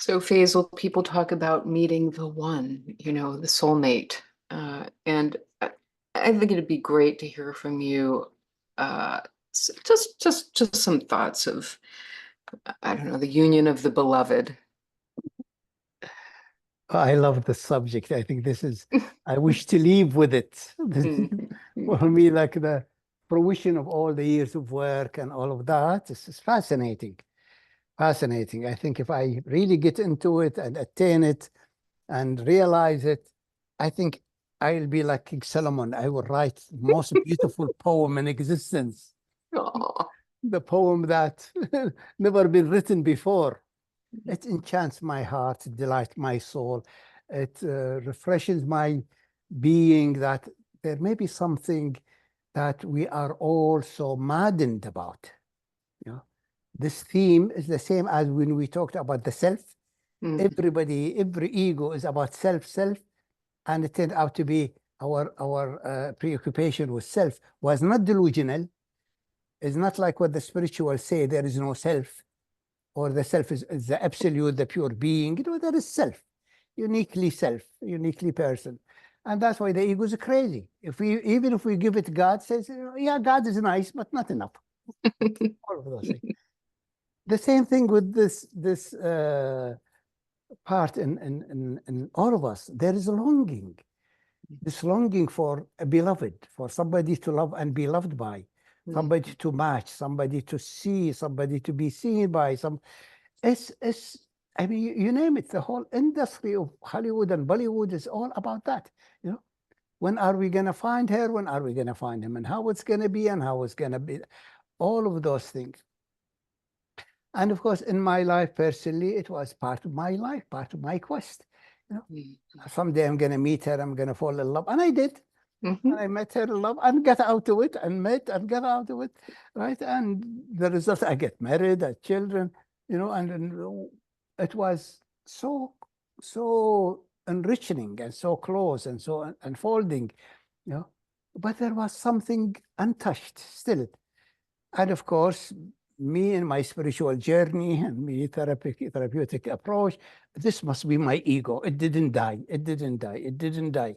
So, Faisal, people talk about meeting the one, the soulmate. And I think it'd be great to hear from you. Uh, just some thoughts of, I don't know, the union of the beloved. I love the subject. I think I wish to leave with it. Mhm. For me, like the fruition of all the years of work and all of that, this is fascinating. Fascinating. I think if I really get into it and attain it and realize it, I think I'll be like King Solomon. I will write the most beautiful poem in existence. Aw. The poem that never been written before. It enchants my heart, it delights my soul. It refreshes my being that there may be something that we are all so maddened about. You know, this theme is the same as when we talked about the self. Mhm. Every ego is about self, and it turned out to be our preoccupation with self was not delusional. It's not like what the spirituals say, there is no self, or the self is the absolute, the pure being. There is self, uniquely person. And that's why the ego is crazy. Even if we give it God, says, yeah, God is nice, but not enough. All of those things. The same thing with this part in all of us. There is a longing, this longing for a beloved, for somebody to love and be loved by, somebody to match, somebody to see, somebody to be seen by, it's I mean, you name it, the whole industry of Hollywood and Bollywood is all about that. When are we going to find her? When are we going to find him? And how it's going to be and how it's going to be. All of those things. And of course, in my life personally, it was part of my life, part of my quest. Someday I'm going to meet her, I'm going to fall in love. And I did. Mhm. And I met her in love and got out of it and met and got out of it. Right. And the result, I get married, I had children, and it was so enriching and so close and so unfolding, you know. But there was something untouched still. And of course, me and my spiritual journey and me therapeutic approach, this must be my ego. It didn't die. It didn't die. It didn't die.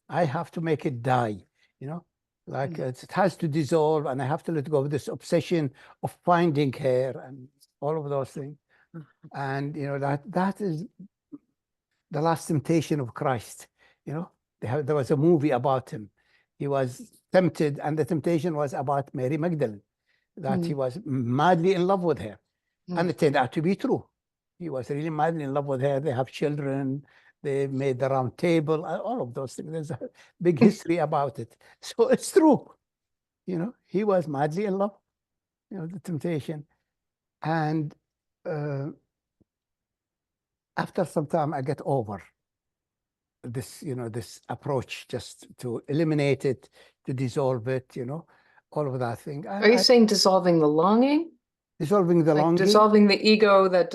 I have to make it die, you know, like it has to dissolve, and I have to let go of this obsession of finding her and all of those things. And that is the last temptation of Christ. There was a movie about him. He was tempted, and the temptation was about Mary Magdalene, that he was madly in love with her. And it turned out to be true. He was really madly in love with her. They have children. They made the round table, all of those things. There's a big history about it. So it's true. He was madly in love, the temptation. And after some time, I get over this approach, just to eliminate it, to dissolve it, all of that thing. Are you saying dissolving the longing? Dissolving the Like longing. dissolving the ego that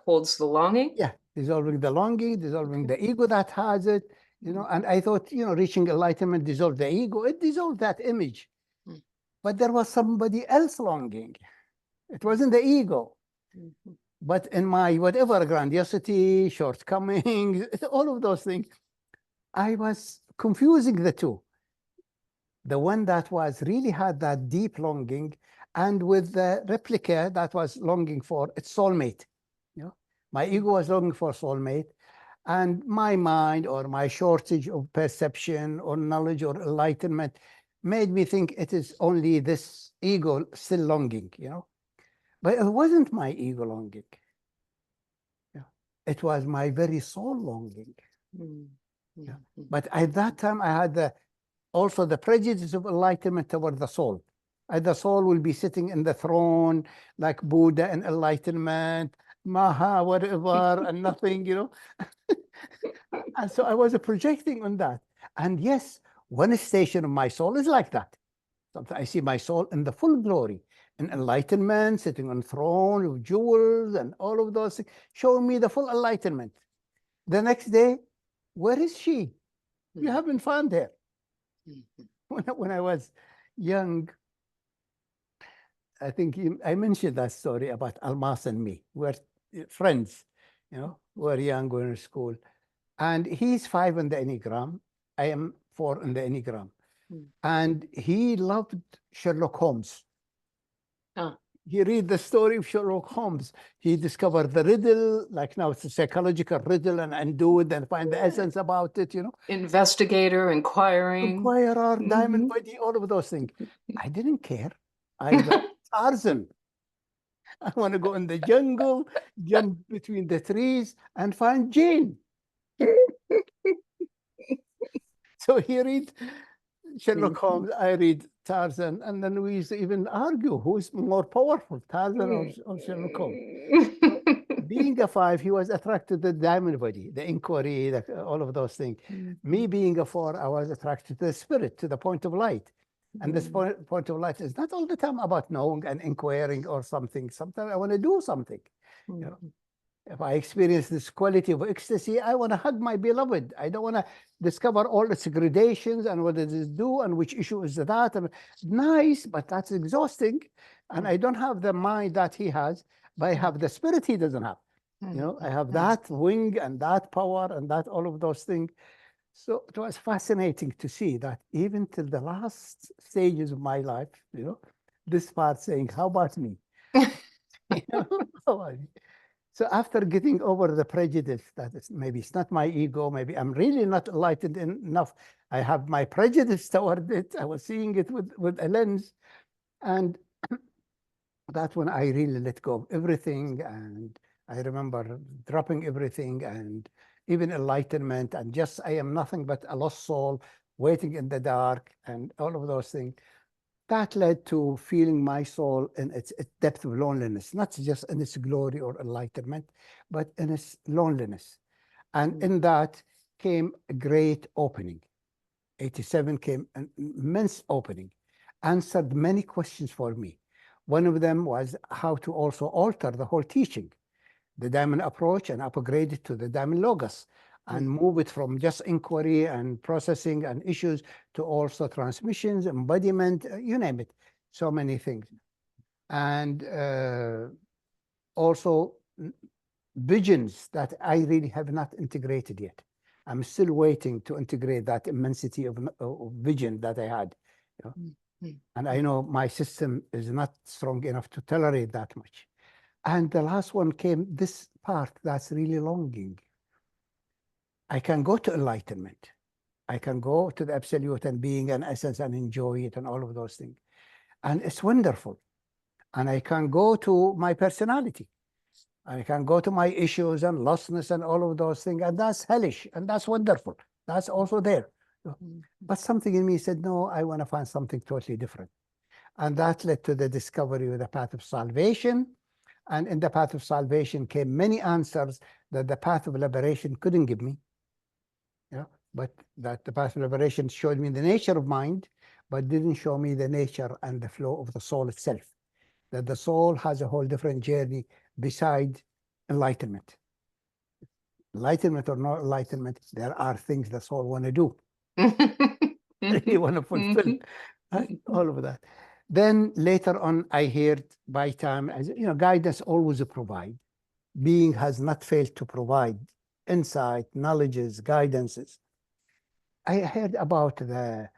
holds the longing? Yeah, dissolving the longing, dissolving the ego that has it, and I thought, reaching enlightenment dissolved the ego. It dissolved that image. But there was somebody else longing. It wasn't the ego. But in my whatever grandiosity, shortcomings, all of those things, I was confusing the two. The one that was really had that deep longing, and with the replica that was longing for its soulmate. My ego was longing for soulmate, and my mind, or my shortage of perception or knowledge or enlightenment, made me think it is only this ego still longing, But it wasn't my ego longing. It was my very soul longing. But at that time, I had also the prejudice of enlightenment toward the soul. The soul will be sitting in the throne like Buddha in enlightenment, Maha, whatever, and nothing, And so I was projecting on that. And yes, one station of my soul is like that. Sometimes I see my soul in the full glory, in enlightenment, sitting on throne with jewels and all of those things, showing me the full enlightenment. The next day, where is she? You haven't found her. When I was young, I think I mentioned that story about Almas and me. We're friends, we're young, we're in school. And he's 5 in the Enneagram. I am 4 in the Enneagram. And he loved Sherlock Holmes. Oh. He read the story of Sherlock Holmes. He discovered the riddle, like now it's a psychological riddle, and undo it and find the essence about it, Investigator, inquiring. Inquirer, diamond body, all of those things. I didn't care. I like Tarzan. I want to go in the jungle, jump between the trees, and find Jane. So he read Sherlock Holmes, I read Tarzan, and then we used to even argue who's more powerful, Tarzan or Sherlock Holmes. So, being a 5, he was attracted to the diamond body, the inquiry, all of those things. Me being a 4, I was attracted to the spirit, to the point of light. And this point of light is not all the time about knowing and inquiring or something. Sometimes I want to do something. If I experience this quality of ecstasy, I want to hug my beloved. I don't want to discover all its gradations and what does it do and which issue is that. And nice, but that's exhausting. And I don't have the mind that he has, but I have the spirit he doesn't have. I have that wing and that power and that all of those things. So it was fascinating to see that even till the last stages of my life, this part saying, how about me? So after getting over the prejudice that maybe it's not my ego, maybe I'm really not enlightened enough, I have my prejudice toward it, I was seeing it with a lens, and that's when I really let go of everything. And I remember dropping everything and even enlightenment, and just I am nothing but a lost soul waiting in the dark and all of those things. That led to feeling my soul in its depth of loneliness, not just in its glory or enlightenment, but in its loneliness. And in that came a great opening. 87 came an immense opening, answered many questions for me. One of them was how to also alter the whole teaching, the diamond approach, and upgrade it to the diamond logos, and move it from just inquiry and processing and issues to also transmissions, embodiment, you name it, so many things. And also visions that I really have not integrated yet. I'm still waiting to integrate that immensity of vision that I had. And I know my system is not strong enough to tolerate that much. And the last one came, this part that's really longing. I can go to enlightenment. I can go to the absolute and being an essence and enjoy it and all of those things. And it's wonderful. And I can go to my personality. I can go to my issues and lostness and all of those things. And that's hellish. And that's wonderful. That's also there. But something in me said, no, I want to find something totally different. And that led to the discovery of the path of salvation. And in the path of salvation came many answers that the path of liberation couldn't give me. But that the path of liberation showed me the nature of mind, but didn't show me the nature and the flow of the soul itself. That the soul has a whole different journey beside enlightenment. Enlightenment or not enlightenment, there are things the soul want to do. You want to fulfill all of that. Then later on, I heard by time, as guidance always provide. Being has not failed to provide insight, knowledges, guidances. I heard about the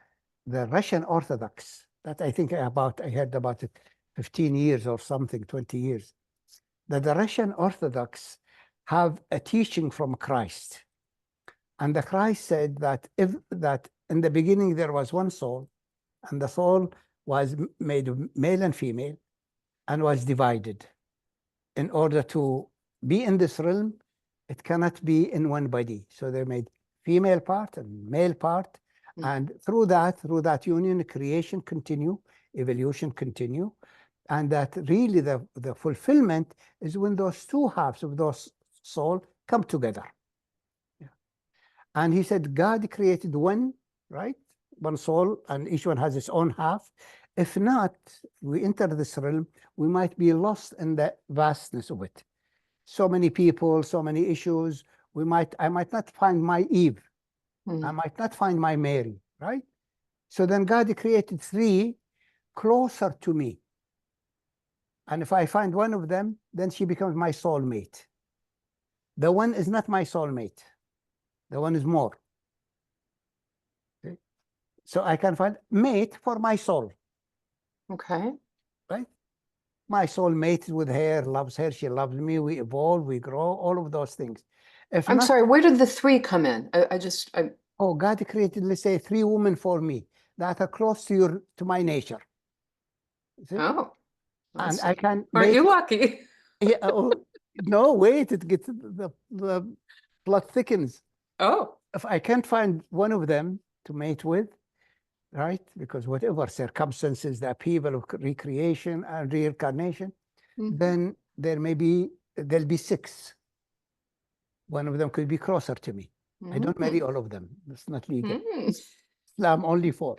Russian Orthodox, that I think I heard about it 15 years or something, 20 years, that the Russian Orthodox have a teaching from Christ. And the Christ said that that in the beginning there was one soul, and the soul was made of male and female and was divided. In order to be in this realm, it cannot be in one body. So they made female part and male part. And through that union, creation continue, evolution continue. And that really the fulfillment is when those two halves of those soul come together. And he said, God created one, right? One soul, and each one has its own half. If not, we enter this realm, we might be lost in the vastness of it. So many people, so many issues. I might not find my Eve. I might not find my Mary, right? So then God created 3 closer to me. And if I find one of them, then she becomes my soulmate. The one is not my soulmate. The one is more. Okay? So I can find mate for my soul, Okay. right? My soul mates with her, loves her, she loves me, we evolve, we grow, all of those things. If I'm not, sorry, where did the three come in? I oh, God created, let's say, 3 women for me that are close to my nature. See? oh, And I can aren't mate. you lucky? Yeah, oh, no, wait, it gets the plot thickens. Oh. If I can't find one of them to mate with, right? Because whatever circumstances, the upheaval of recreation and reincarnation, then there'll be 6. One of them could be closer to me. I don't marry all of them. It's not legal. Islam only 4.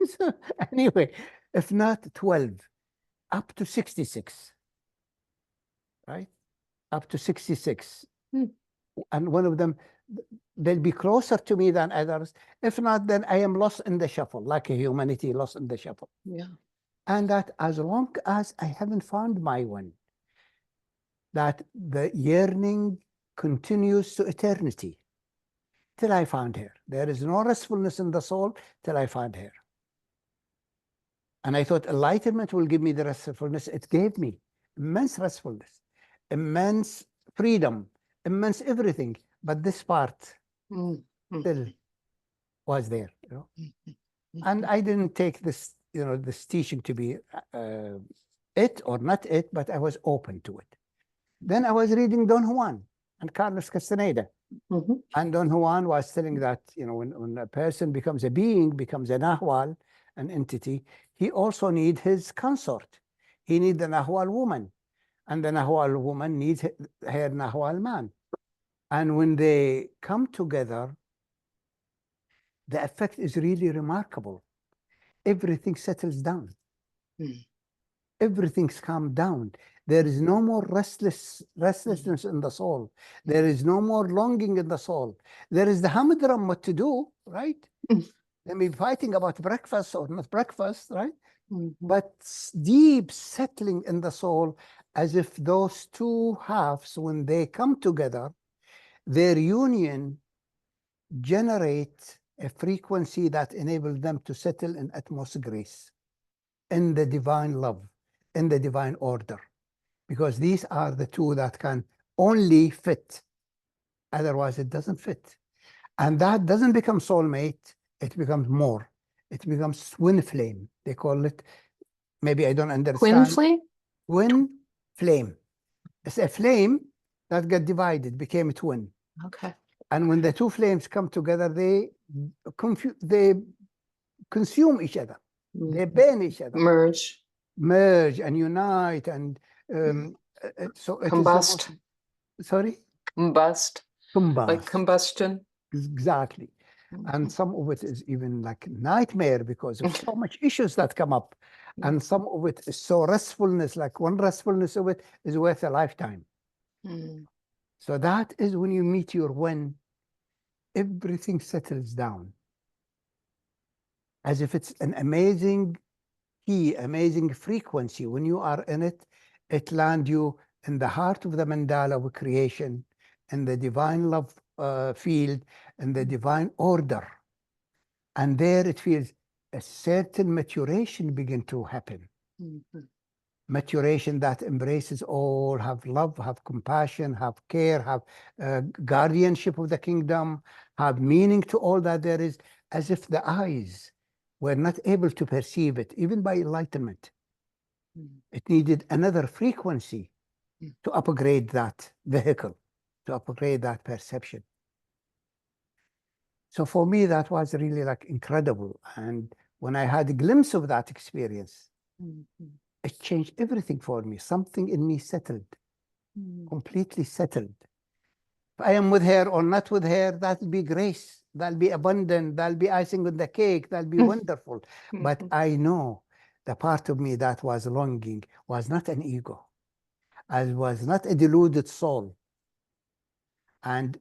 So anyway, if not 12, up to 66, right? Up to 66. And one of them, they'll be closer to me than others. If not, then I am lost in the shuffle, like a humanity lost in the shuffle. Yeah. And that as long as I haven't found my one, that the yearning continues to eternity till I found her. There is no restfulness in the soul till I find her. And I thought enlightenment will give me the restfulness. It gave me immense restfulness, immense freedom, immense everything. But this part still was there, you know. And I didn't take this, you know, this teaching to be it or not it, but I was open to it. Then I was reading Don Juan and Carlos Castaneda. And Don Juan was telling that, you know, when a person becomes a being, becomes a Nahwal, an entity, he also needs his consort. He needs the Nahwal woman. And the Nahwal woman needs her Nahwal man. And when they come together, the effect is really remarkable. Everything settles down. Everything's calmed down. There is no more restlessness in the soul. There is no more longing in the soul. There is the humdrum what to do, right? They may be fighting about breakfast or not breakfast, right? But deep settling in the soul, as if those 2 halves, when they come together, their union generates a frequency that enables them to settle in utmost grace, in the divine love, in the divine order. Because these are the 2 that can only fit. Otherwise, it doesn't fit. And that doesn't become soulmate. It becomes more. It becomes twin flame. They call it, maybe I don't understand. Twin flame? Twin flame. It's a flame that got divided, became a twin. Okay. And when the 2 flames come together, they consume each other. They burn each other. Merge and unite. And so it combust. Sorry? Combust. Combust. Like combustion. Exactly. And some of it is even like nightmare because of so much issues that come up. And some of it is so restfulness, like one restfulness of it is worth a lifetime. So that is when you meet your one, everything settles down. As if it's an amazing key, amazing frequency. When you are in it, it lands you in the heart of the mandala of creation, in the divine love field, in the divine order. And there it feels a certain maturation begin to happen. Maturation that embraces all, have love, have compassion, have care, have guardianship of the kingdom, have meaning to all that there is, as if the eyes were not able to perceive it, even by enlightenment. It needed another frequency to upgrade that vehicle, to upgrade that perception. So for me, that was really like incredible. And when I had a glimpse of that experience, it changed everything for me. Something in me settled, completely settled. If I am with her or not with her, that'll be grace. That'll be abundant. That'll be icing on the cake. That'll be wonderful. But I know the part of me that was longing was not an ego. I was not a deluded soul. And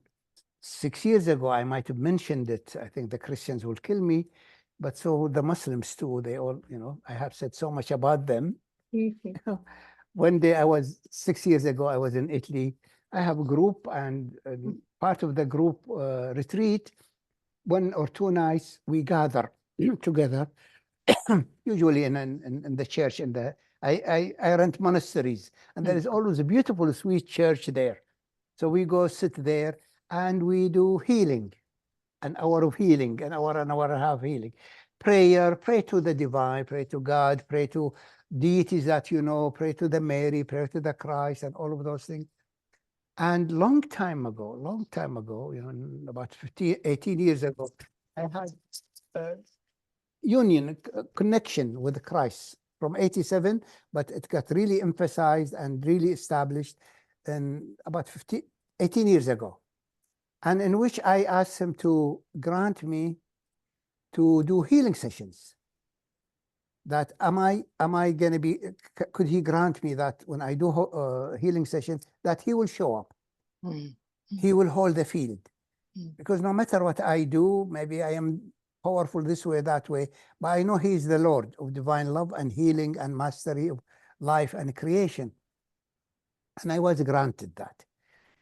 6 years ago, I might have mentioned it. I think the Christians will kill me, but so the Muslims too. They all, you know, I have said so much about them. One day 6 years ago, I was in Italy I have a group, and part of the group retreat, 1 or 2 nights, we gather together, usually in the church. I rent monasteries, and there is always a beautiful, sweet church there. So we go sit there and we do healing, an hour of healing, an hour and a half healing. Prayer, pray to the divine, pray to God, pray to deities that you know, pray to the Mary, pray to the Christ, and all of those things. And long time ago, you know, about 15, 18 years ago, I had a union, a connection with Christ from 87, but it got really emphasized and really established in about 18 years ago. And in which I asked him to grant me to do healing sessions. That am I going to be, could he grant me that when I do healing sessions, that he will show up, he will hold the field. Because no matter what I do, maybe I am powerful this way, that way, but I know he is the Lord of divine love and healing and mastery of life and creation. And I was granted that.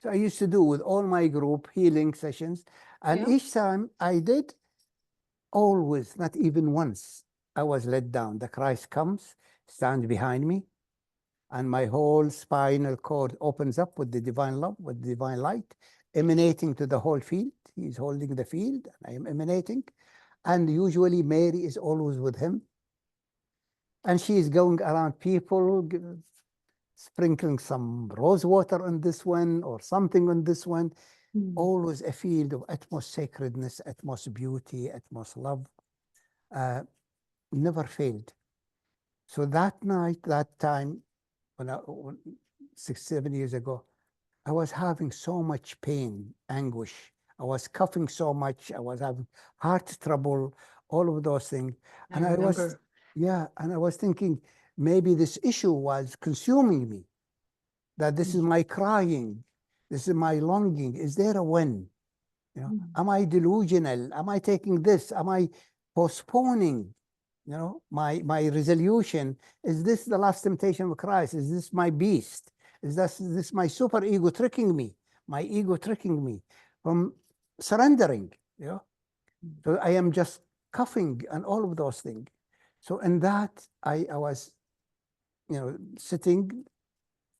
So I used to do with all my group healing sessions. And each time I did, always, not even once, I was let down. The Christ comes, stands behind me, and my whole spinal cord opens up with the divine love, with the divine light, emanating to the whole field. He's holding the field, and I am emanating. And usually Mary is always with him. And she is going around people, sprinkling some rose water on this one or something on this one. Always a field of utmost sacredness, utmost beauty, utmost love. Never failed. So that night, that time, when 6, 7 years ago, I was having so much pain, anguish. I was coughing so much. I was having heart trouble, all of those things. And I was, and I was thinking maybe this issue was consuming me, that this is my crying, this is my longing. Is there a win? You know, am I delusional? Am I taking this? Am I postponing, you know, my resolution? Is this the last temptation of Christ? Is this my beast? Is this my super ego tricking me? My ego tricking me from surrendering, you know? So I am just coughing and all of those things. So in that, I was, you know, sitting,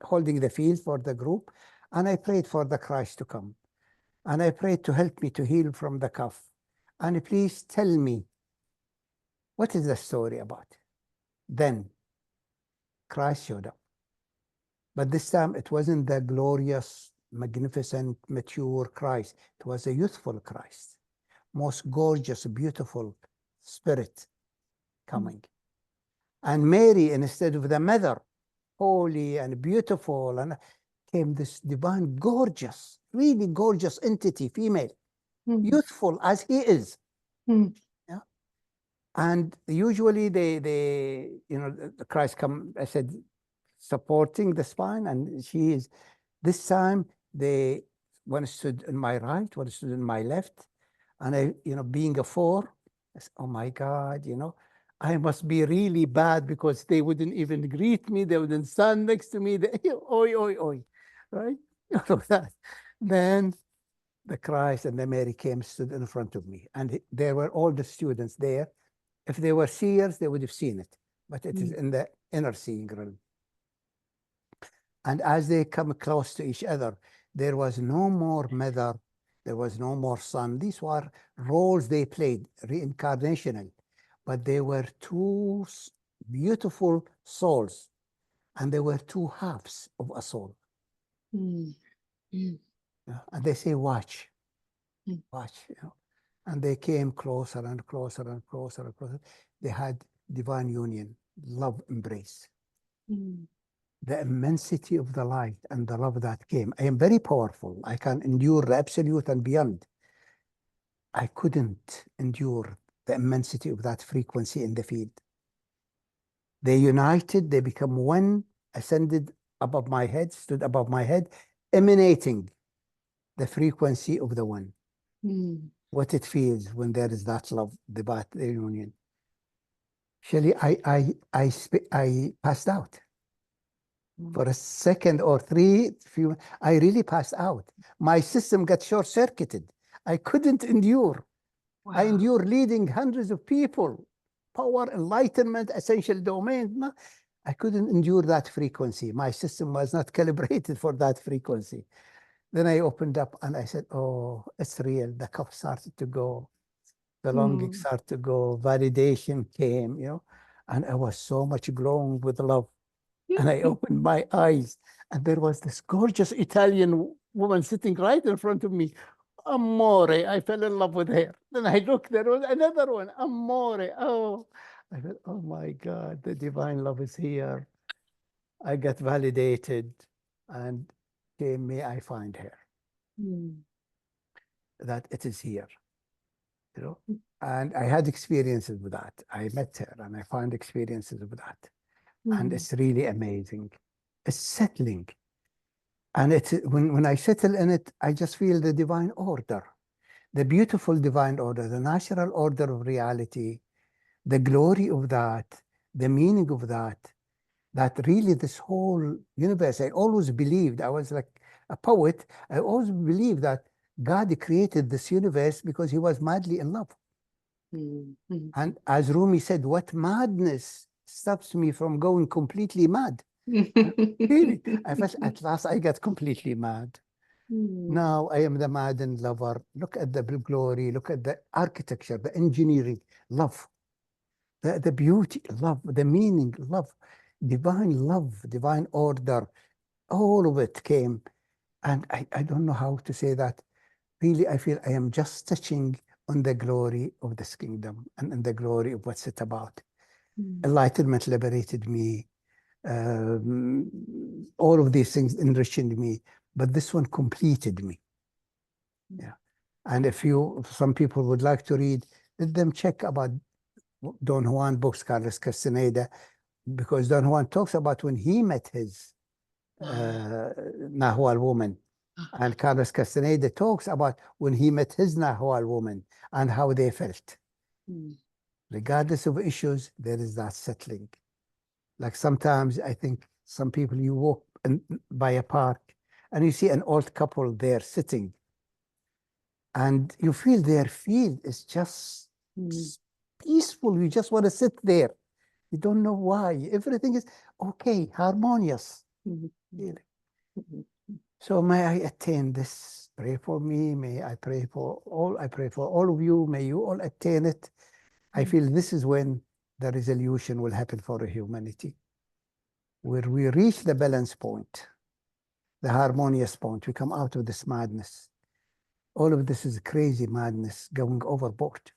holding the field for the group, and I prayed for the Christ to come. And I prayed to help me to heal from the cough. And please tell me, what is the story about? Then Christ showed up. But this time it wasn't the glorious, magnificent, mature Christ. It was a youthful Christ, most gorgeous, beautiful spirit coming. And Mary, instead of the mother, holy and beautiful, and came this divine, gorgeous, really gorgeous entity, female, youthful as he is. Yeah. And usually they you know, the Christ come, I said, supporting the spine, and she is. This time one stood in my right, one stood in my left, and I, you know, being a 4, I said, oh my God, you know, I must be really bad, because they wouldn't even greet me, they wouldn't stand next to me, oi, oi, oi, right? All of that. Then the Christ and the Mary came, stood in front of me, and there were all the students there. If they were seers, they would have seen it, but it is in the inner seeing realm. And as they come close to each other, there was no more mother, there was no more son. These were roles they played, reincarnational, but they were 2 beautiful souls, and they were 2 halves of a soul. And they say, watch, watch, you know. And they came closer and closer and closer and closer. They had divine union, love embrace. The immensity of the light and the love that came. I am very powerful. I can endure the absolute and beyond. I couldn't endure the immensity of that frequency in the field. They united, they become one, ascended above my head, stood above my head, emanating the frequency of the one. What it feels when there is that love, the union. Shelley, I passed out. For a second or few, I really passed out. My system got short-circuited. I couldn't endure. I Wow. endure leading hundreds of people, power, enlightenment, essential domain. No, I couldn't endure that frequency. My system was not calibrated for that frequency. Then I opened up and I said, oh, it's real. The cup started to go. The longing Mm. started to go. Validation came, and I was so much glowing with love. And I opened my eyes, and there was this gorgeous Italian woman sitting right in front of me. Amore, I fell in love with her. Then I looked, there was another one, Amore. Oh, I thought, oh my God, the divine love is here. I got validated, and came, may I find her, Mm. that it is here, you know. And I had experiences with that. I met her, and I found experiences with that. And Mm. it's really amazing. It's settling. And it's when I settle in it, I just feel the divine order, the beautiful divine order, the natural order of reality, the glory of that, the meaning of that, that really this whole universe, I always believed, I was like a poet, I always believed that God created this universe because he was madly in love. Mm. Mm. And as Rumi said, what madness stops me from going completely mad? Really, I felt at last I got completely mad. Mm. Now I am the maddened lover. Look at the glory, look at the architecture, the engineering, love, the beauty, love, the meaning, love, divine order. All of it came. And I don't know how to say that. Really, I feel I am just touching on the glory of this kingdom and the glory of what's it about. Mm. Enlightenment liberated me. All of these things enriched me, but this one completed me. Yeah. And if some people would like to read, let them check about Don Juan books, Carlos Castaneda, because Don Juan talks about when he met his Ah. Nahual woman. Ah. And Carlos Castaneda talks about when he met his Nahual woman and how they felt. Mm. Regardless of issues, there is that settling. Like sometimes I think some people, you walk by a park and you see an old couple there sitting, and you feel their field is just Mm. peaceful. You just want to sit there. You don't know why. Everything is okay, harmonious. Mm. Really. Mm. So may I attain this. Pray for me. May I pray for all. I pray for all of you. May you all attain it. I Mm. feel this is when the resolution will happen for humanity, where we reach the balance point, the harmonious point. We come out of this madness. All of this is crazy madness going overboard.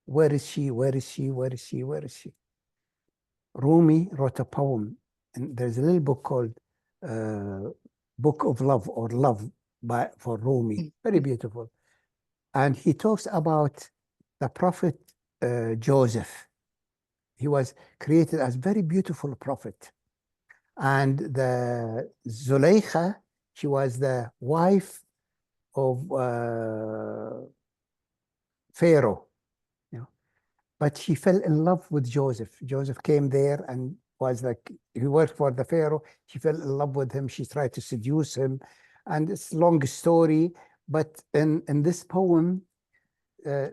Where is she? Where is she? Where is she? Where is she? Rumi wrote a poem, and there's a little book called uh, Book of Love or Love for Rumi. Very Mm. beautiful. And he talks about the prophet Joseph. He was created as very beautiful prophet. And the Zuleika, she was the wife of Pharaoh. You know, but she fell in love with Joseph. Joseph came there and was like, he worked for the Pharaoh. She fell in love with him. She tried to seduce him. And it's a long story. But in this poem, uh,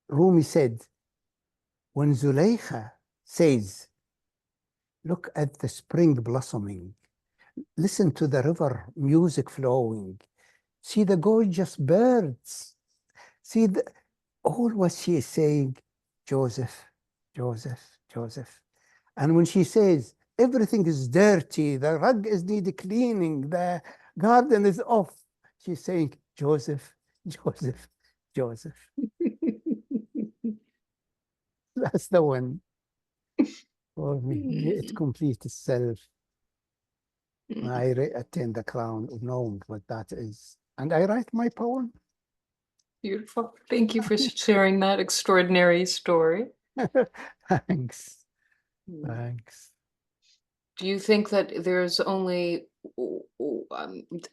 Rumi said, when Zuleika says, look at the spring blossoming, listen to the river music flowing, see the gorgeous birds, see all what she is saying, Joseph, Joseph, Joseph. And when she says everything is dirty, the rug is needed cleaning, the garden is off, she's saying, Joseph, Joseph, Joseph. That's the one for me. May it Mm. complete itself. Mm. I attain the crown of knowing what that is. And I write my poem. Beautiful. Thank you for sharing that extraordinary story. Thanks. Mm. Thanks. Do you think that there's only,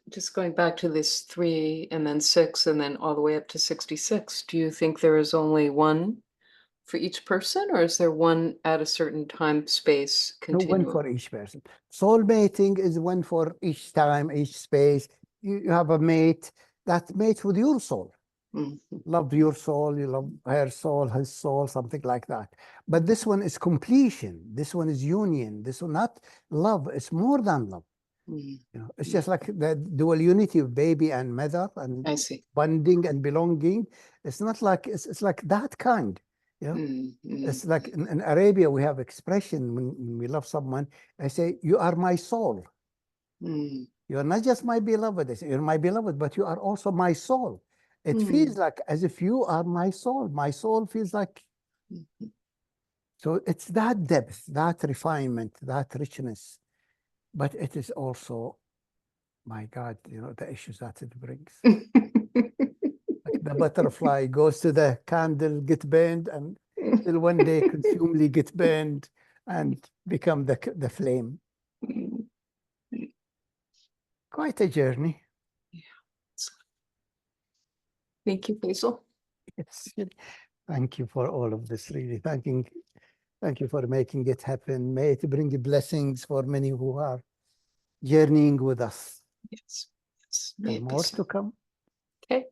just going back to this 3 and then 6 and then all the way up to 66, do you think there is only one for each person, or is there one at a certain time, space, No, one continuum? for each person. Soul mating is one for each time, each space. You have a mate that mates with your soul. Mhm. Love your soul, you love her soul, his soul, something like that. But this one is completion. This one is union. This one not love. It's more than love. Mhm. You know, it's just like the dual unity of baby and mother and I see. bonding and belonging. It's not like it's like that kind. You know, it's like in Arabia we have expression when we love someone. I say, "You are my soul. Mm. You are not just my beloved." I say, "You're my beloved, but you are also my soul." It feels like as if you are my soul. My soul feels like Mhm. so. It's that depth, that refinement, that richness, but it is also, my God, you know, the issues that it brings. Like the butterfly goes to the candle, get burned, and till one day consumely get burned and become the flame. Quite a journey. Yeah. Thank you, Basil. Yes. Thank you for all of this, really. Thank you for making it happen. May it bring blessings for many who are journeying with us. Yes. Yes. And more to come. Okay.